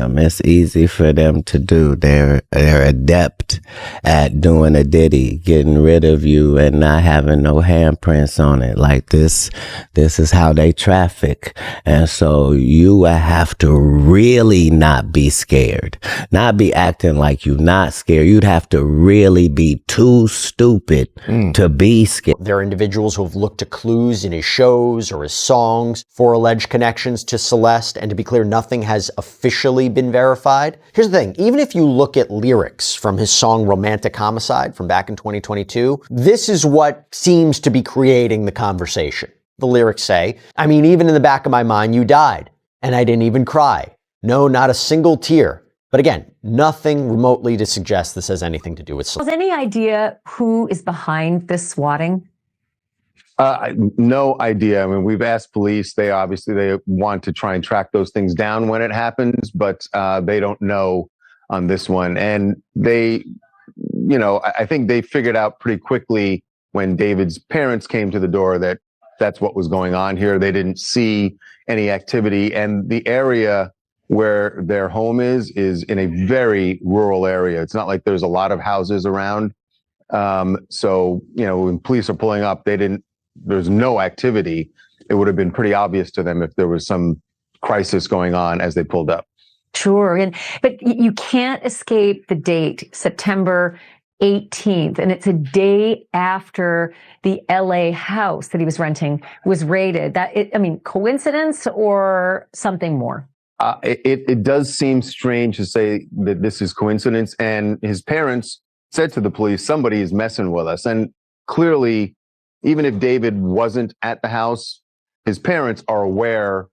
them. It's easy for them to do. They're adept at doing a ditty, getting rid of you and not having no handprints on it. Like this is how they traffic. And so you will have to really not be scared, not be acting like you not scared. You'd have to really be too stupid to be scared. There are individuals who have looked to clues in his shows or his songs for alleged connections to Celeste, and to be clear, nothing has officially been verified. Here's the thing, even if you look at lyrics from his song Romantic Homicide from back in 2022, this is what seems to be creating the conversation. The lyrics say, I mean, even in the back of my mind, you died, and I didn't even cry. No, not a single tear. But again, nothing remotely to suggest this has anything to do with Celeste. Has any idea who is behind this swatting? No idea. I mean, we've asked police. They want to try and track those things down when it happens, but they don't know on this one. And they, I think they figured out pretty quickly when David's parents came to the door that that's what was going on here. They didn't see any activity, and the area where their home is in a very rural area. It's not like there's a lot of houses around. So, when police are pulling up, there's no activity. It would have been pretty obvious to them if there was some crisis going on as they pulled up. Sure. But you can't escape the date, September 18th. And it's a day after the LA house that he was renting was raided. Coincidence or something more? It does seem strange to say that this is coincidence. And his parents said to the police, somebody is messing with us. And clearly, even if David wasn't at the house, his parents are aware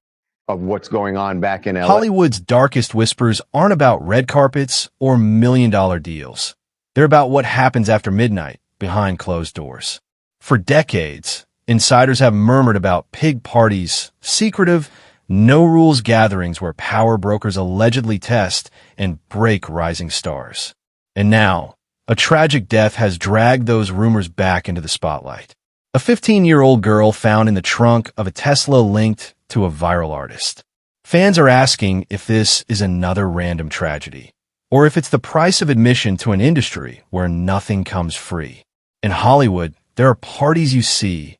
of what's going on back in LA. Hollywood's darkest whispers aren't about red carpets or million-dollar deals. They're about what happens after midnight behind closed doors. For decades, insiders have murmured about pig parties, secretive, no-rules gatherings where power brokers allegedly test and break rising stars. And now, a tragic death has dragged those rumors back into the spotlight. A 15-year-old girl found in the trunk of a Tesla linked to a viral artist. Fans are asking if this is another random tragedy, or if it's the price of admission to an industry where nothing comes free. In Hollywood, there are parties you see,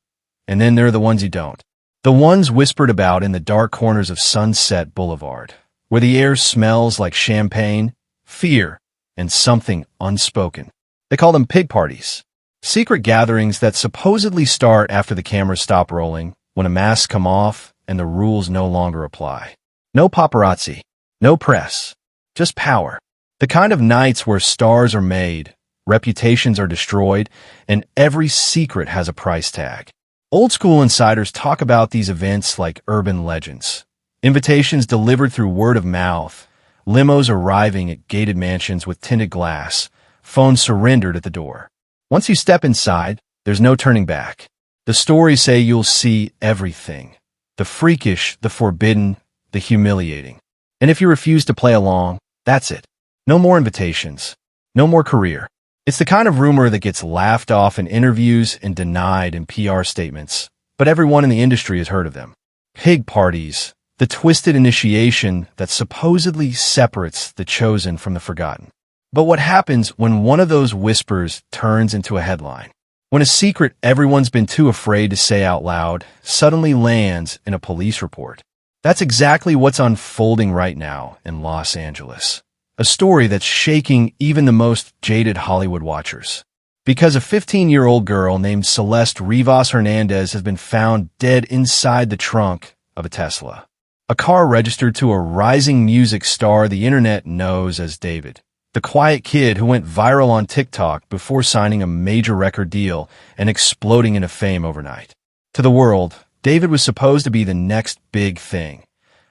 and then there are the ones you don't. The ones whispered about in the dark corners of Sunset Boulevard, where the air smells like champagne, fear, and something unspoken. They call them pig parties. Secret gatherings that supposedly start after the cameras stop rolling, when a masks come off and the rules no longer apply. No paparazzi, no press, just power. The kind of nights where stars are made, reputations are destroyed, and every secret has a price tag. Old school insiders talk about these events like urban legends. Invitations delivered through word of mouth, limos arriving at gated mansions with tinted glass, phones surrendered at the door. Once you step inside, there's no turning back. The stories say you'll see everything. The freakish, the forbidden, the humiliating. And if you refuse to play along, that's it. No more invitations. No more career. It's the kind of rumor that gets laughed off in interviews and denied in PR statements. But everyone in the industry has heard of them. Pig parties. The twisted initiation that supposedly separates the chosen from the forgotten. But what happens when one of those whispers turns into a headline? When a secret everyone's been too afraid to say out loud suddenly lands in a police report. That's exactly what's unfolding right now in Los Angeles. A story that's shaking even the most jaded Hollywood watchers. Because a 15-year-old girl named Celeste Rivas Hernandez has been found dead inside the trunk of a Tesla. A car registered to a rising music star the internet knows as David. The quiet kid who went viral on TikTok before signing a major record deal and exploding into fame overnight. To the world, David was supposed to be the next big thing.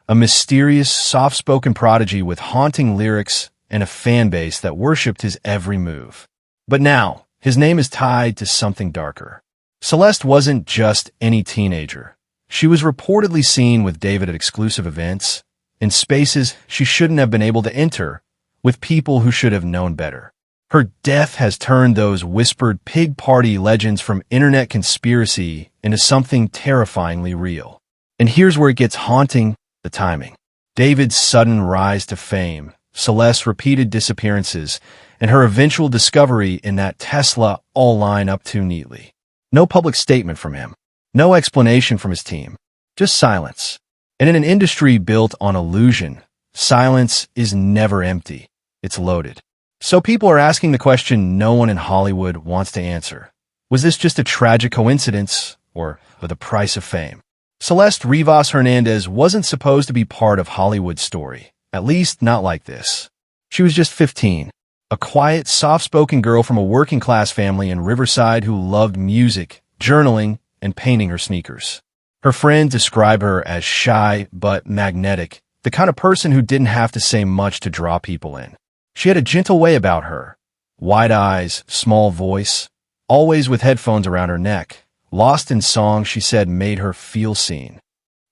A mysterious, soft-spoken prodigy with haunting lyrics and a fan base that worshipped his every move. But now, his name is tied to something darker. Celeste wasn't just any teenager. She was reportedly seen with David at exclusive events, in spaces she shouldn't have been able to enter, with people who should have known better. Her death has turned those whispered pig party legends from internet conspiracy into something terrifyingly real. And here's where it gets haunting: the timing. David's sudden rise to fame, Celeste's repeated disappearances, and her eventual discovery in that Tesla all line up too neatly. No public statement from him. No explanation from his team. Just silence. And in an industry built on illusion, silence is never empty. It's loaded. So people are asking the question no one in Hollywood wants to answer. Was this just a tragic coincidence or the price of fame? Celeste Rivas Hernandez wasn't supposed to be part of Hollywood's story, at least not like this. She was just 15, a quiet, soft-spoken girl from a working-class family in Riverside who loved music, journaling, and painting her sneakers. Her friends describe her as shy but magnetic, the kind of person who didn't have to say much to draw people in. She had a gentle way about her. Wide eyes, small voice, always with headphones around her neck. Lost in songs she said made her feel seen.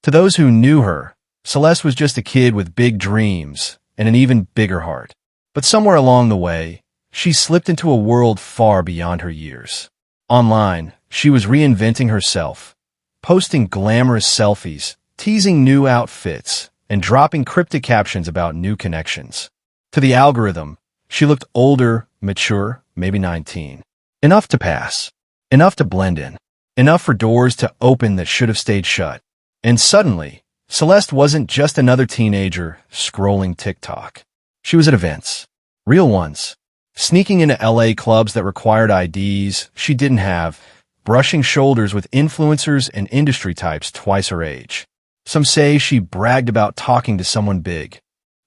To those who knew her, Celeste was just a kid with big dreams and an even bigger heart. But somewhere along the way, she slipped into a world far beyond her years. Online, she was reinventing herself, posting glamorous selfies, teasing new outfits, and dropping cryptic captions about new connections. To the algorithm, she looked older, mature, maybe 19. Enough to pass. Enough to blend in. Enough for doors to open that should have stayed shut. And suddenly, Celeste wasn't just another teenager scrolling TikTok. She was at events. Real ones. Sneaking into LA clubs that required IDs she didn't have, brushing shoulders with influencers and industry types twice her age. Some say she bragged about talking to someone big.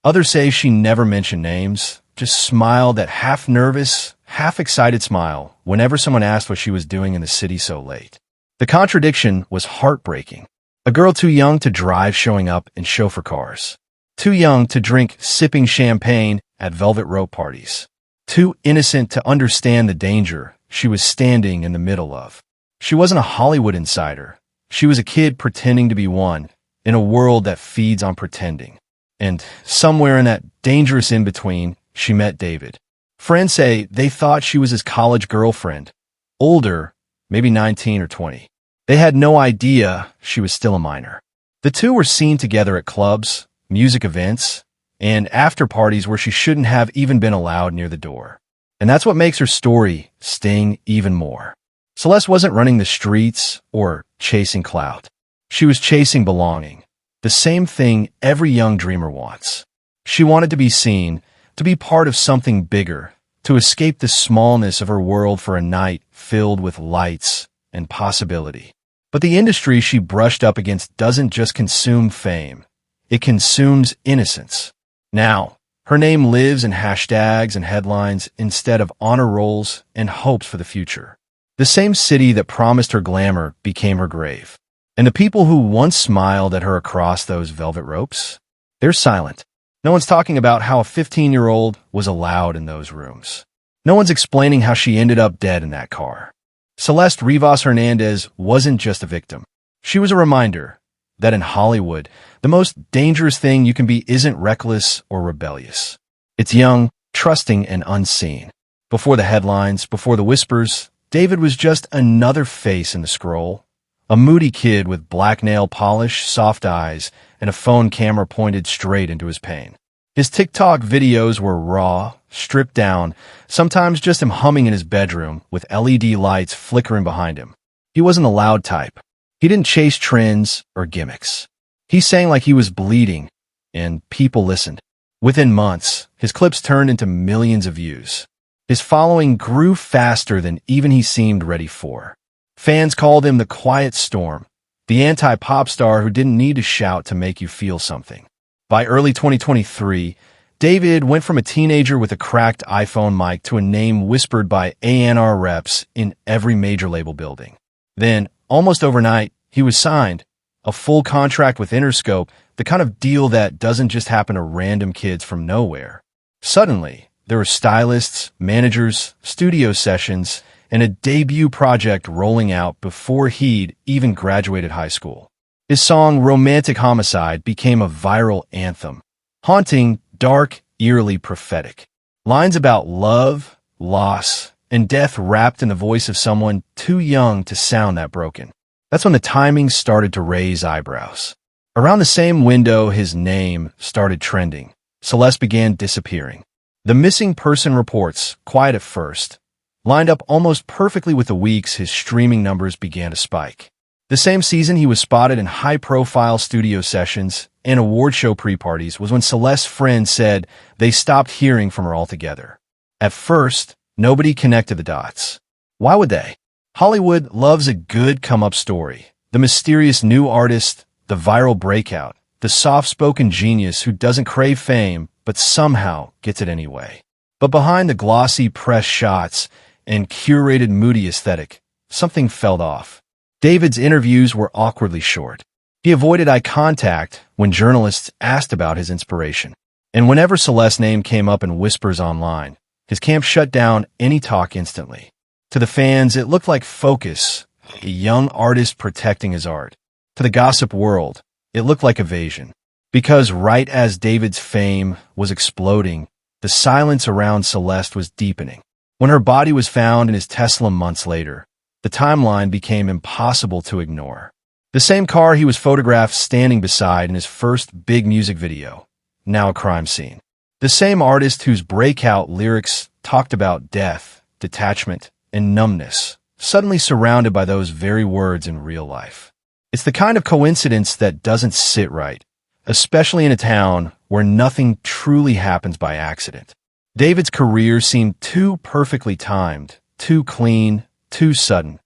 Others say she never mentioned names, just smiled that half-nervous, half-excited smile whenever someone asked what she was doing in the city so late. The contradiction was heartbreaking. A girl too young to drive showing up in chauffeur cars. Too young to drink sipping champagne at velvet rope parties. Too innocent to understand the danger she was standing in the middle of. She wasn't a Hollywood insider. She was a kid pretending to be one in a world that feeds on pretending. And somewhere in that dangerous in-between, she met David. Friends say they thought she was his college girlfriend. Older, maybe 19 or 20. They had no idea she was still a minor. The two were seen together at clubs, music events, and after parties where she shouldn't have even been allowed near the door. And that's what makes her story sting even more. Celeste wasn't running the streets or chasing clout. She was chasing belonging. The same thing every young dreamer wants. She wanted to be seen, to be part of something bigger, to escape the smallness of her world for a night filled with lights and possibility. But the industry she brushed up against doesn't just consume fame. It consumes innocence. Now, her name lives in hashtags and headlines instead of honor rolls and hopes for the future. The same city that promised her glamour became her grave. And the people who once smiled at her across those velvet ropes, they're silent. No one's talking about how a 15-year-old was allowed in those rooms. No one's explaining how she ended up dead in that car. Celeste Rivas Hernandez wasn't just a victim. She was a reminder that in Hollywood, the most dangerous thing you can be isn't reckless or rebellious. It's young, trusting, and unseen. Before the headlines, before the whispers, David was just another face in the scroll. A moody kid with black nail polish, soft eyes, and a phone camera pointed straight into his pain. His TikTok videos were raw, stripped down, sometimes just him humming in his bedroom with LED lights flickering behind him. He wasn't a loud type. He didn't chase trends or gimmicks. He sang like he was bleeding, and people listened. Within months, his clips turned into millions of views. His following grew faster than even he seemed ready for. Fans called him the quiet storm, the anti-pop star who didn't need to shout to make you feel something. By early 2023, David went from a teenager with a cracked iPhone mic to a name whispered by A&R reps in every major label building. Then, almost overnight, he was signed. A full contract with Interscope, the kind of deal that doesn't just happen to random kids from nowhere. Suddenly, there were stylists, managers, studio sessions, and a debut project rolling out before he'd even graduated high school. His song Romantic Homicide became a viral anthem. Haunting, dark, eerily prophetic. Lines about love, loss, and death wrapped in the voice of someone too young to sound that broken. That's when the timing started to raise eyebrows. Around the same window his name started trending, Celeste began disappearing. The missing person reports, quiet at first, lined up almost perfectly with the weeks his streaming numbers began to spike. The same season he was spotted in high-profile studio sessions and award show pre-parties was when Celeste's friends said they stopped hearing from her altogether. At first, nobody connected the dots. Why would they? Hollywood loves a good come-up story. The mysterious new artist, the viral breakout, the soft-spoken genius who doesn't crave fame but somehow gets it anyway. But behind the glossy press shots and curated moody aesthetic, something fell off. David's interviews were awkwardly short. He avoided eye contact when journalists asked about his inspiration. And whenever Celeste's name came up in whispers online, his camp shut down any talk instantly. To the fans, it looked like Focus, a young artist protecting his art. To the gossip world, it looked like evasion. Because right as David's fame was exploding, the silence around Celeste was deepening. When her body was found in his Tesla months later, the timeline became impossible to ignore. The same car he was photographed standing beside in his first big music video, now a crime scene. The same artist whose breakout lyrics talked about death, detachment, and numbness, suddenly surrounded by those very words in real life. It's the kind of coincidence that doesn't sit right, especially in a town where nothing truly happens by accident. David's career seemed too perfectly timed, too clean, too sudden,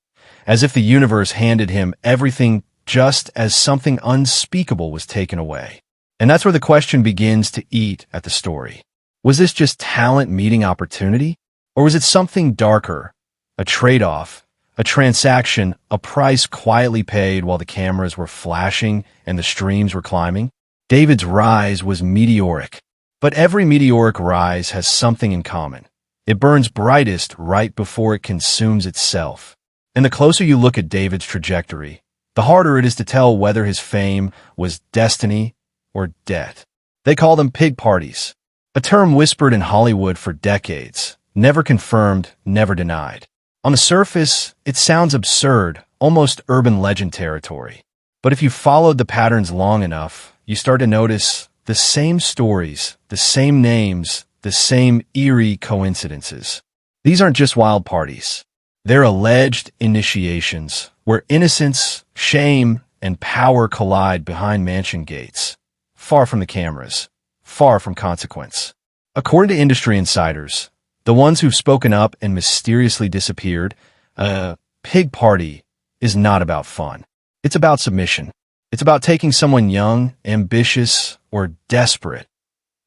as if the universe handed him everything just as something unspeakable was taken away. And that's where the question begins to eat at the story. Was this just talent meeting opportunity? Or was it something darker, a trade-off, a transaction, a price quietly paid while the cameras were flashing and the streams were climbing? David's rise was meteoric, but every meteoric rise has something in common. It burns brightest right before it consumes itself. And the closer you look at David's trajectory, the harder it is to tell whether his fame was destiny or death. They call them pig parties, a term whispered in Hollywood for decades, never confirmed, never denied. On the surface, it sounds absurd, almost urban legend territory. But if you followed the patterns long enough, you start to notice the same stories, the same names, the same eerie coincidences. These aren't just wild parties. They're alleged initiations where innocence, shame, and power collide behind mansion gates, far from the cameras, far from consequence. According to industry insiders, the ones who've spoken up and mysteriously disappeared, a pig party is not about fun. It's about submission. It's about taking someone young, ambitious, or desperate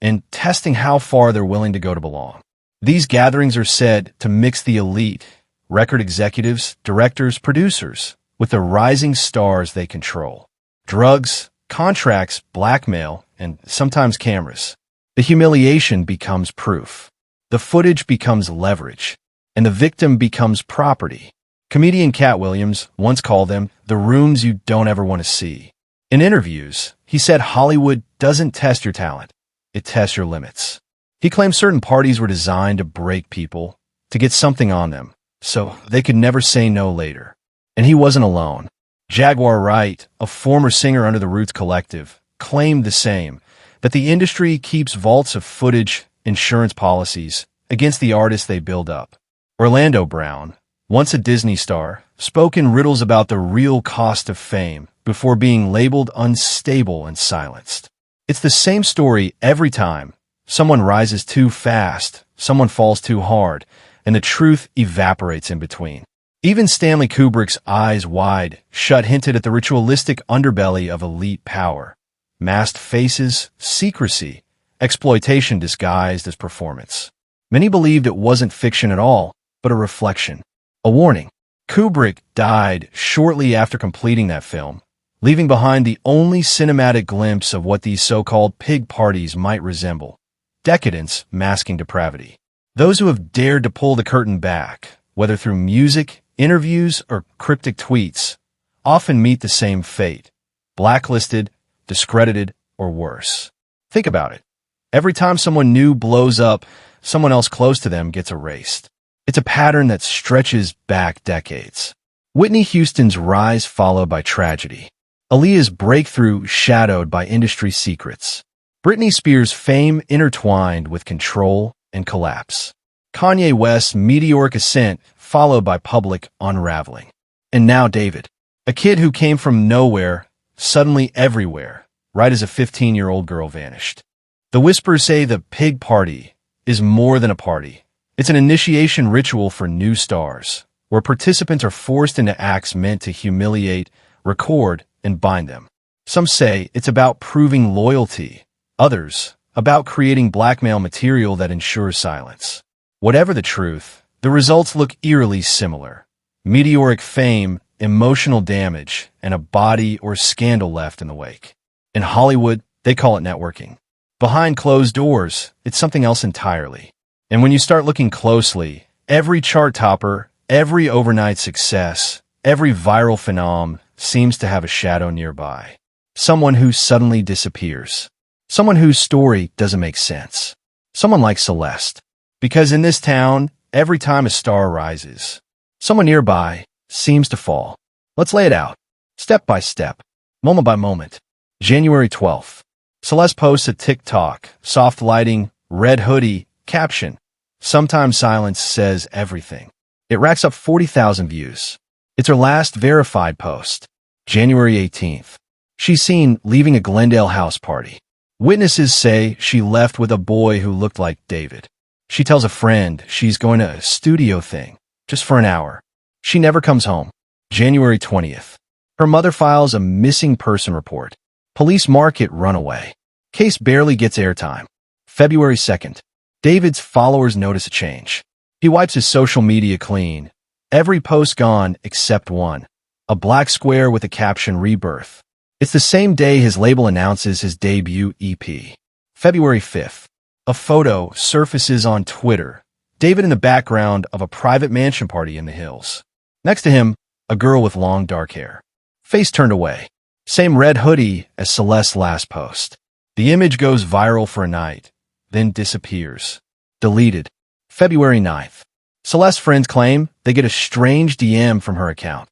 and testing how far they're willing to go to belong. These gatherings are said to mix the elite, record executives, directors, producers, with the rising stars they control. Drugs, contracts, blackmail, and sometimes cameras. The humiliation becomes proof. The footage becomes leverage, and the victim becomes property. Comedian Katt once called them the rooms you don't ever want to see. In interviews, he said Hollywood doesn't test your talent. It tests your limits. He claimed certain parties were designed to break people, to get something on them, so they could never say no later. And he wasn't alone. Jaguar Wright, a former singer under the Roots Collective, claimed the same, that the industry keeps vaults of footage, insurance policies, against the artists they build up. Orlando Brown, once a Disney star, spoke in riddles about the real cost of fame before being labeled unstable and silenced. It's the same story every time. Someone rises too fast, someone falls too hard, and the truth evaporates in between. Even Stanley Kubrick's eyes wide shut hinted at the ritualistic underbelly of elite power. Masked faces, secrecy, exploitation disguised as performance. Many believed it wasn't fiction at all, but a reflection. A warning. Kubrick died shortly after completing that film, leaving behind the only cinematic glimpse of what these so-called pig parties might resemble. Decadence masking depravity. Those who have dared to pull the curtain back, whether through music, interviews, or cryptic tweets, often meet the same fate. Blacklisted, discredited, or worse. Think about it. Every time someone new blows up, someone else close to them gets erased. It's a pattern that stretches back decades. Whitney Houston's rise followed by tragedy. Aaliyah's breakthrough shadowed by industry secrets. Britney Spears' fame intertwined with control and collapse. Kanye West's meteoric ascent followed by public unraveling. And now David, a kid who came from nowhere, suddenly everywhere, right as a 15-year-old girl vanished. The whispers say the pig party is more than a party. It's an initiation ritual for new stars, where participants are forced into acts meant to humiliate, record, and bind them. Some say it's about proving loyalty, others about creating blackmail material that ensures silence. Whatever the truth, the results look eerily similar. Meteoric fame, emotional damage, and a body or scandal left in the wake. In Hollywood, they call it networking. Behind closed doors, it's something else entirely. And when you start looking closely, every chart topper, every overnight success, every viral phenom seems to have a shadow nearby. Someone who suddenly disappears. Someone whose story doesn't make sense. Someone like Celeste. Because in this town, every time a star rises, someone nearby seems to fall. Let's lay it out, step by step, moment by moment. January 12th. Celeste posts a TikTok, soft lighting, red hoodie, caption. Sometimes silence says everything. It racks up 40,000 views. It's her last verified post. January 18th. She's seen leaving a Glendale house party. Witnesses say she left with a boy who looked like David. She tells a friend she's going to a studio thing, just for an hour. She never comes home. January 20th. Her mother files a missing person report. Police mark it runaway. Case barely gets airtime. February 2nd. David's followers notice a change. He wipes his social media clean. Every post gone except one. A black square with the caption Rebirth. It's the same day his label announces his debut EP. February 5th. A photo surfaces on Twitter. David in the background of a private mansion party in the hills. Next to him, a girl with long dark hair. Face turned away. Same red hoodie as Celeste's last post. The image goes viral for a night, then disappears. Deleted. February 9th. Celeste's friends claim they get a strange DM from her account.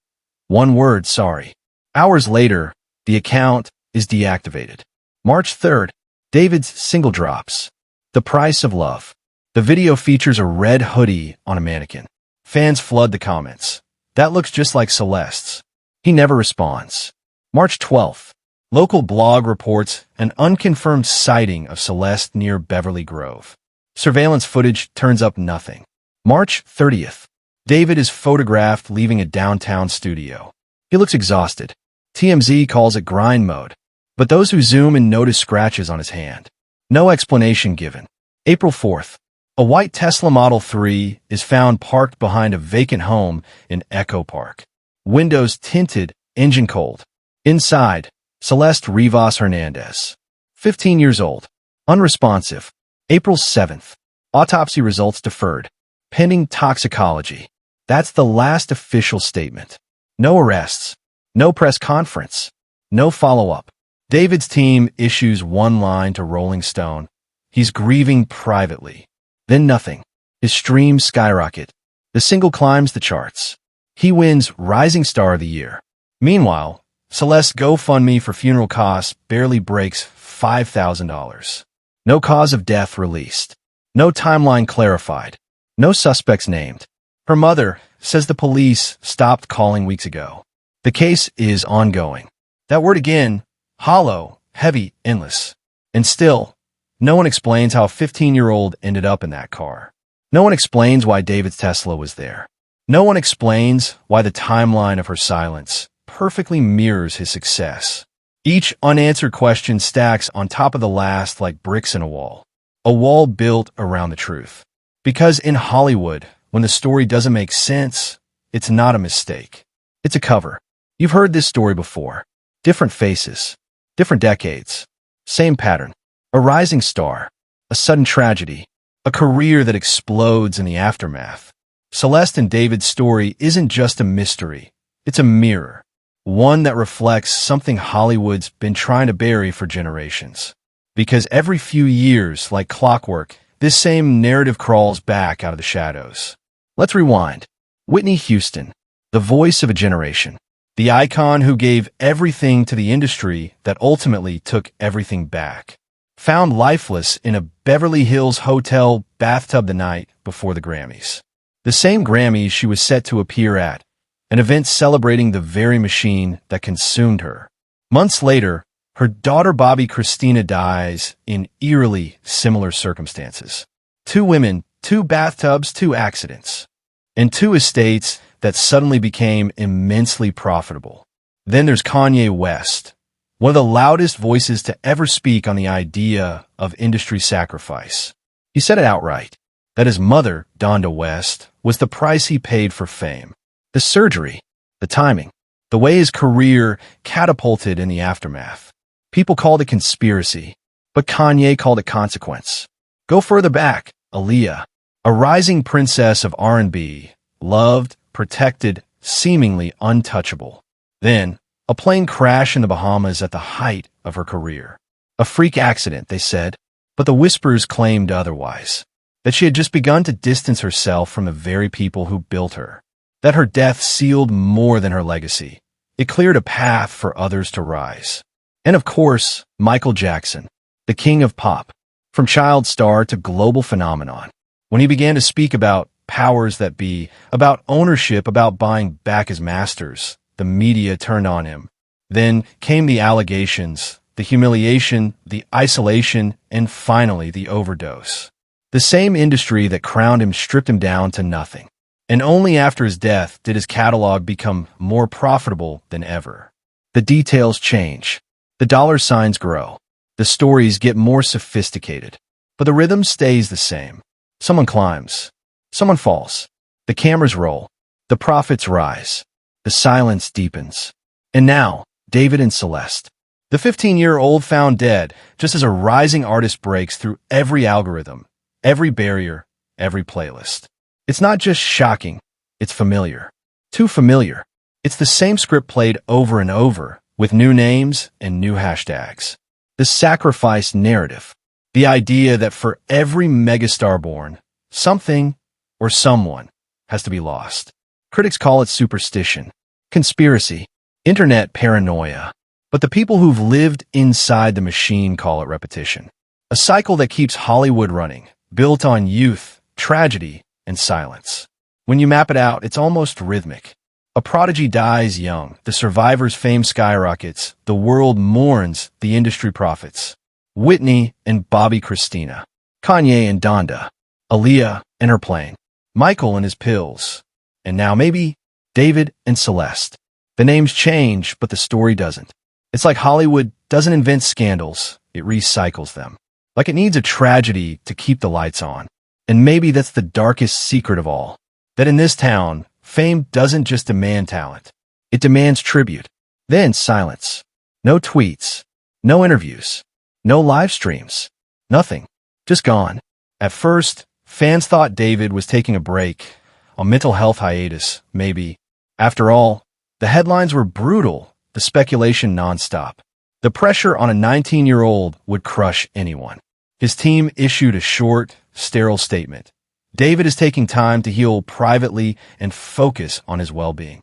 One word, sorry. Hours later, the account is deactivated. March 3rd. David's single drops. The Price of Love. The video features a red hoodie on a mannequin. Fans flood the comments. That looks just like Celeste's. He never responds. March 12th. Local blog reports an unconfirmed sighting of Celeste near Beverly Grove. Surveillance footage turns up nothing. March 30th. David is photographed leaving a downtown studio. He looks exhausted. TMZ calls it grind mode. But those who zoom in notice scratches on his hand. No explanation given. April 4th. A white Tesla Model 3 is found parked behind a vacant home in Echo Park. Windows tinted, engine cold. Inside, Celeste Rivas Hernandez. 15 years old. Unresponsive. April 7th. Autopsy results deferred. Pending toxicology. That's the last official statement. No arrests. No press conference. No follow-up. David's team issues one line to Rolling Stone. He's grieving privately. Then nothing. His streams skyrocket. The single climbs the charts. He wins Rising Star of the Year. Meanwhile, Celeste's GoFundMe for funeral costs barely breaks $5,000. No cause of death released. No timeline clarified. No suspects named. Her mother says the police stopped calling weeks ago. The case is ongoing. That word again, hollow, heavy, endless. And still, no one explains how a 15-year-old ended up in that car. No one explains why David's Tesla was there. No one explains why the timeline of her silence perfectly mirrors his success. Each unanswered question stacks on top of the last like bricks in a wall built around the truth. Because in Hollywood, when the story doesn't make sense, it's not a mistake. It's a cover. You've heard this story before. Different faces, different decades, same pattern. A rising star, a sudden tragedy, a career that explodes in the aftermath. Celeste and David's story isn't just a mystery. It's a mirror. One that reflects something Hollywood's been trying to bury for generations. Because every few years, like clockwork, this same narrative crawls back out of the shadows. Let's rewind. Whitney Houston, the voice of a generation. The The icon who gave everything to the industry that ultimately took everything back. Found lifeless in a Beverly Hills hotel bathtub the night before the Grammys. The same Grammys she was set to appear at, an event celebrating the very machine that consumed her. Months later, her daughter Bobby Christina dies in eerily similar circumstances. 2 women, 2 bathtubs, 2 accidents, and 2 estates that suddenly became immensely profitable. Then there's Kanye West, one of the loudest voices to ever speak on the idea of industry sacrifice. He said it outright, that his mother, Donda West, was the price he paid for fame. The surgery, the timing, the way his career catapulted in the aftermath. People called it conspiracy, but Kanye called it consequence. Go further back, Aaliyah, a rising princess of R&B, loved, protected, seemingly untouchable. Then, a plane crash in the Bahamas at the height of her career. A freak accident, they said, but the whispers claimed otherwise. That she had just begun to distance herself from the very people who built her. That her death sealed more than her legacy. It cleared a path for others to rise. And of course, Michael Jackson, the king of pop, from child star to global phenomenon. When he began to speak about powers that be, about ownership, about buying back his masters, the media turned on him. Then came the allegations, the humiliation, the isolation, and finally the overdose. The same industry that crowned him stripped him down to nothing. And only after his death did his catalog become more profitable than ever. The details change. The dollar signs grow. The stories get more sophisticated. But the rhythm stays the same. Someone climbs. Someone falls. The cameras roll. The profits rise. The silence deepens. And now, David and Celeste. The 15-year-old found dead just as a rising artist breaks through every algorithm, every barrier, every playlist. It's not just shocking, it's familiar. Too familiar. It's the same script played over and over, with new names and new hashtags. The sacrifice narrative. The idea that for every megastar born, something or someone has to be lost. Critics call it superstition, conspiracy, internet paranoia. But the people who've lived inside the machine call it repetition. A cycle that keeps Hollywood running, built on youth, tragedy, and silence. When you map it out, it's almost rhythmic. A prodigy dies young, the survivor's fame skyrockets, the world mourns, the industry profits. Whitney and Bobby Christina, Kanye and Donda, Aaliyah and her plane, Michael and his pills, and now maybe David and Celeste. The names change, but the story doesn't. It's like Hollywood doesn't invent scandals, it recycles them. Like it needs a tragedy to keep the lights on. And maybe that's the darkest secret of all. That in this town, fame doesn't just demand talent. It demands tribute. Then silence. No tweets. No interviews. No live streams. Nothing. Just gone. At first, fans thought David was taking a break, a mental health hiatus, maybe. After all, the headlines were brutal, the speculation nonstop. The pressure on a 19-year-old would crush anyone. His team issued a short, sterile statement. David is taking time to heal privately and focus on his well-being.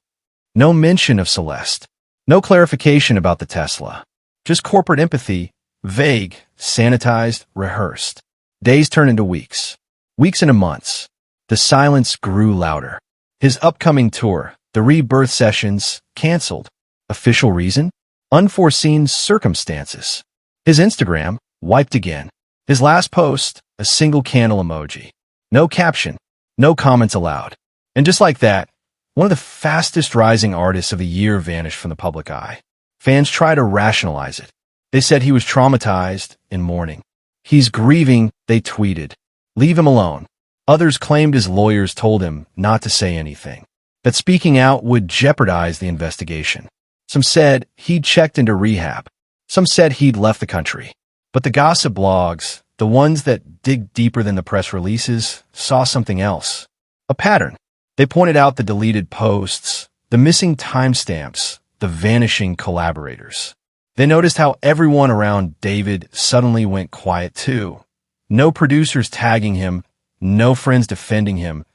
No mention of Celeste. No clarification about the Tesla. Just corporate empathy, vague, sanitized, rehearsed. Days turned into weeks. Weeks into months. The silence grew louder. His upcoming tour, the Rebirth sessions, canceled. Official reason? Unforeseen circumstances. His Instagram, wiped again. His last post, a single candle emoji. No caption. No comments allowed. And just like that, one of the fastest rising artists of the year vanished from the public eye. Fans try to rationalize it. They said he was traumatized, in mourning. He's grieving, they tweeted. Leave him alone. Others claimed his lawyers told him not to say anything. That speaking out would jeopardize the investigation. Some said he'd checked into rehab. Some said he'd left the country. But the gossip blogs, the ones that dig deeper than the press releases, saw something else. A pattern. They pointed out the deleted posts, the missing timestamps, the vanishing collaborators. They noticed how everyone around David suddenly went quiet too. No producers tagging him, no friends defending him,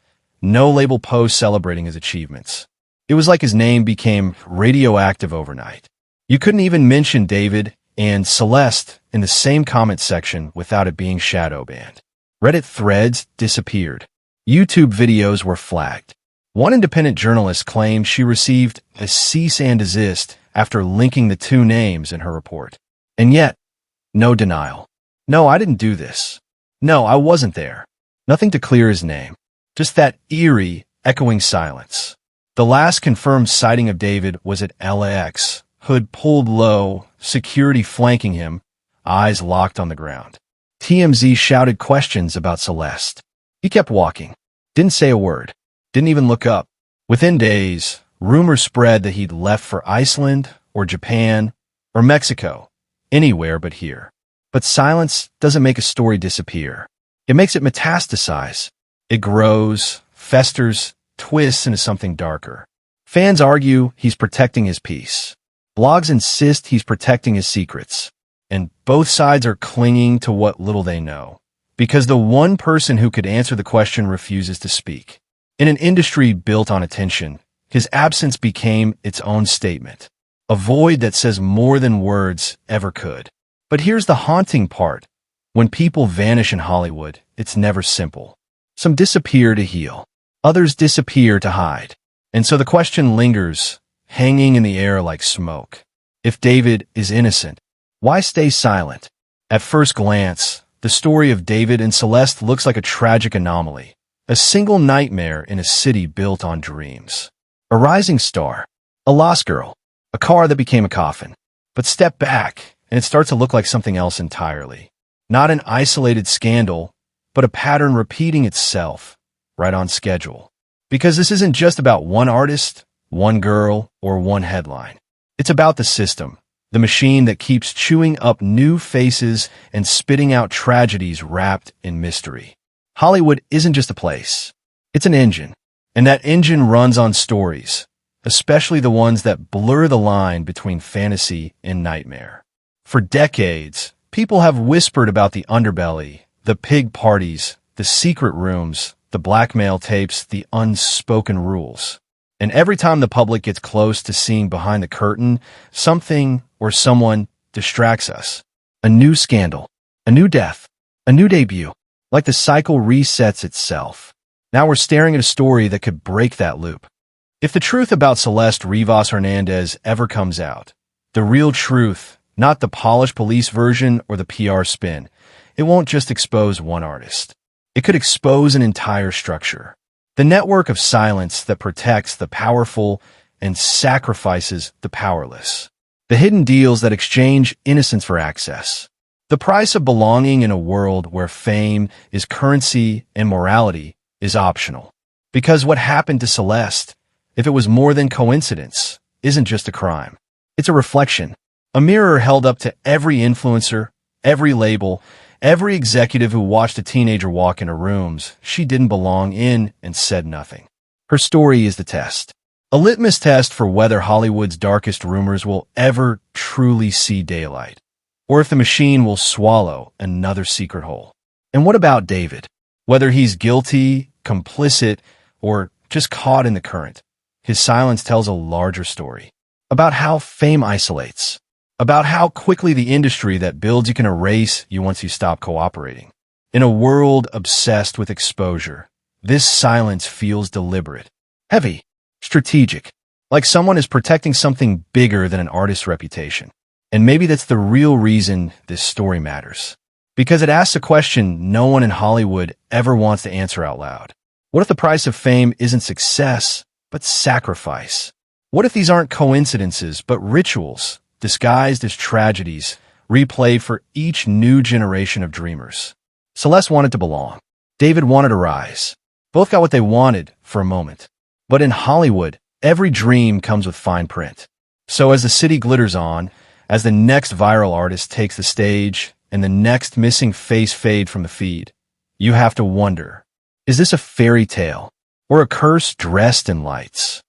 no label posts celebrating his achievements. It was like his name became radioactive overnight. You couldn't even mention David and Celeste in the same comment section without it being shadow banned. Reddit threads disappeared. YouTube videos were flagged. One independent journalist claimed she received a cease and desist after linking the two names in her report. And yet, no denial. No, I didn't do this. No, I wasn't there. Nothing to clear his name. Just that eerie, echoing silence. The last confirmed sighting of David was at LAX, hood pulled low, security flanking him, eyes locked on the ground. TMZ shouted questions about Celeste. He kept walking. Didn't say a word. Didn't even look up. Within days, rumors spread that he'd left for Iceland or Japan or Mexico, anywhere but here. But silence doesn't make a story disappear. It makes it metastasize. It grows, festers, twists into something darker. Fans argue he's protecting his peace. Blogs insist he's protecting his secrets. And both sides are clinging to what little they know. Because the one person who could answer the question refuses to speak. In an industry built on attention, his absence became its own statement. A void that says more than words ever could. But here's the haunting part. When people vanish in Hollywood, it's never simple. Some disappear to heal. Others disappear to hide. And so the question lingers, hanging in the air like smoke. If David is innocent, why stay silent? At first glance, the story of David and Celeste looks like a tragic anomaly. A single nightmare in a city built on dreams. A rising star. A lost girl. A car that became a coffin. But step back, and it starts to look like something else entirely. Not an isolated scandal, but a pattern repeating itself, right on schedule. Because this isn't just about one artist, one girl, or one headline. It's about the system, the machine that keeps chewing up new faces and spitting out tragedies wrapped in mystery. Hollywood isn't just a place. It's an engine. And that engine runs on stories, especially the ones that blur the line between fantasy and nightmare. For decades, people have whispered about the underbelly, the pig parties, the secret rooms, the blackmail tapes, the unspoken rules. And every time the public gets close to seeing behind the curtain, something or someone distracts us. A new scandal, a new death, a new debut. Like the cycle resets itself. Now we're staring at a story that could break that loop. If the truth about Celeste Rivas Hernandez ever comes out, the real truth, not the polished police version or the PR spin, it won't just expose one artist. It could expose an entire structure. The network of silence that protects the powerful and sacrifices the powerless. The hidden deals that exchange innocence for access. The price of belonging in a world where fame is currency and morality is optional. Because what happened to Celeste, if it was more than coincidence, isn't just a crime. It's a reflection. A mirror held up to every influencer, every label, every executive who watched a teenager walk into rooms she didn't belong in and said nothing. Her story is the test. A litmus test for whether Hollywood's darkest rumors will ever truly see daylight. Or if the machine will swallow another secret hole. And what about David? Whether he's guilty, complicit, or just caught in the current, his silence tells a larger story. About how fame isolates. About how quickly the industry that builds you can erase you once you stop cooperating. In a world obsessed with exposure, this silence feels deliberate, heavy, strategic, like someone is protecting something bigger than an artist's reputation. And maybe that's the real reason this story matters. Because it asks a question no one in Hollywood ever wants to answer out loud. What if the price of fame isn't success, but sacrifice? What if these aren't coincidences, but rituals, disguised as tragedies, replayed for each new generation of dreamers? Celeste wanted to belong. David wanted to rise. Both got what they wanted for a moment. But in Hollywood, every dream comes with fine print. So as the city glitters on, as the next viral artist takes the stage and the next missing face fade from the feed, you have to wonder, is this a fairy tale or a curse dressed in lights?